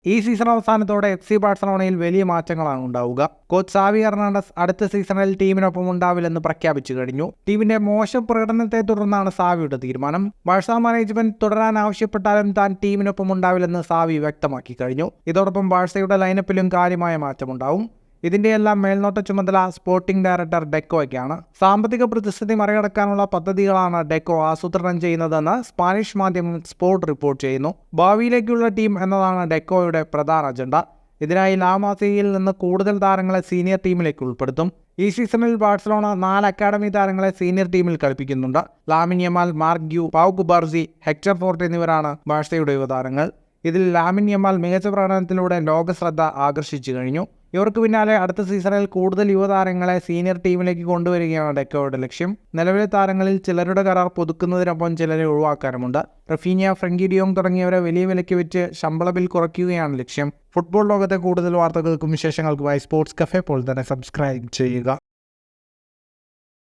ഈ സീസൺ അവസാനത്തോടെ FC ബാഴ്സലോണയിൽ വലിയ മാറ്റങ്ങളാണ് ഉണ്ടാവുക. കോച്ച് സാവി ഹെർണാണ്ടസ് അടുത്ത സീസണിൽ ടീമിനൊപ്പം ഉണ്ടാവില്ലെന്ന് പ്രഖ്യാപിച്ചു കഴിഞ്ഞു. ടീമിന്റെ മോശം പ്രകടനത്തെ തുടർന്നാണ് സാവിയുടെ തീരുമാനം. ബാഴ്സ മാനേജ്മെന്റ് തുടരാൻ ആവശ്യപ്പെട്ടാലും താൻ ടീമിനൊപ്പം ഉണ്ടാവില്ലെന്ന് സാവി വ്യക്തമാക്കി കഴിഞ്ഞു. ഇതോടൊപ്പം ബാഴ്സയുടെ ലൈനപ്പിലും കാര്യമായ മാറ്റമുണ്ടാവും. ഇതിന്റെയെല്ലാം മേൽനോട്ട ചുമതല സ്പോർട്ടിംഗ് ഡയറക്ടർ ഡെക്കോയ്ക്കാണ്. സാമ്പത്തിക പ്രതിസന്ധി മറികടക്കാനുള്ള പദ്ധതികളാണ് ഡെക്കോ ആസൂത്രണം ചെയ്യുന്നതെന്ന് സ്പാനിഷ് മാധ്യമം സ്പോർട്ട് റിപ്പോർട്ട് ചെയ്യുന്നു. ഭാവിയിലേക്കുള്ള ടീം എന്നതാണ് ഡെക്കോയുടെ പ്രധാന അജണ്ട. ഇതിനായി ലാ മാസികയിൽ നിന്ന് കൂടുതൽ താരങ്ങളെ സീനിയർ ടീമിലേക്ക് ഉൾപ്പെടുത്തും. ഈ സീസണിൽ ബാഴ്സലോണ 4 അക്കാഡമി താരങ്ങളെ സീനിയർ ടീമിൽ കളിപ്പിക്കുന്നുണ്ട്. Lamine Yamal, Marc Guiu, Pau Cubarsi, Hector Fort എന്നിവരാണ് ബാഴ്സയുടെ യുവതാരങ്ങൾ. ഇതിൽ ലാമിൻ യമാൽ മികച്ച പ്രകടനത്തിലൂടെ ലോക ശ്രദ്ധ ആകർഷിച്ചു കഴിഞ്ഞു. ഇവർക്ക് പിന്നാലെ അടുത്ത സീസണിൽ കൂടുതൽ യുവതാരങ്ങളെ സീനിയർ ടീമിലേക്ക് കൊണ്ടുവരികയാണ് ഡെക്കോയുടെ ലക്ഷ്യം. നിലവിലെ താരങ്ങളിൽ ചിലരുടെ കരാർ പുതുക്കുന്നതിനൊപ്പം ചിലരെ ഒഴിവാക്കാനുമുണ്ട്. റഫീനിയ, ഫ്രങ്കി ഡിയോങ് തുടങ്ങിയവരെ വലിയ വിലയ്ക്ക് വെച്ച് ശമ്പള ബിൽ കുറയ്ക്കുകയാണ് ലക്ഷ്യം. ഫുട്ബോൾ ലോകത്തെ കൂടുതൽ വാർത്തകൾക്കും വിശേഷങ്ങൾക്കുമായി സ്പോർട്സ് കഫേ പോൾ തന്നെ സബ്സ്ക്രൈബ് ചെയ്യുക.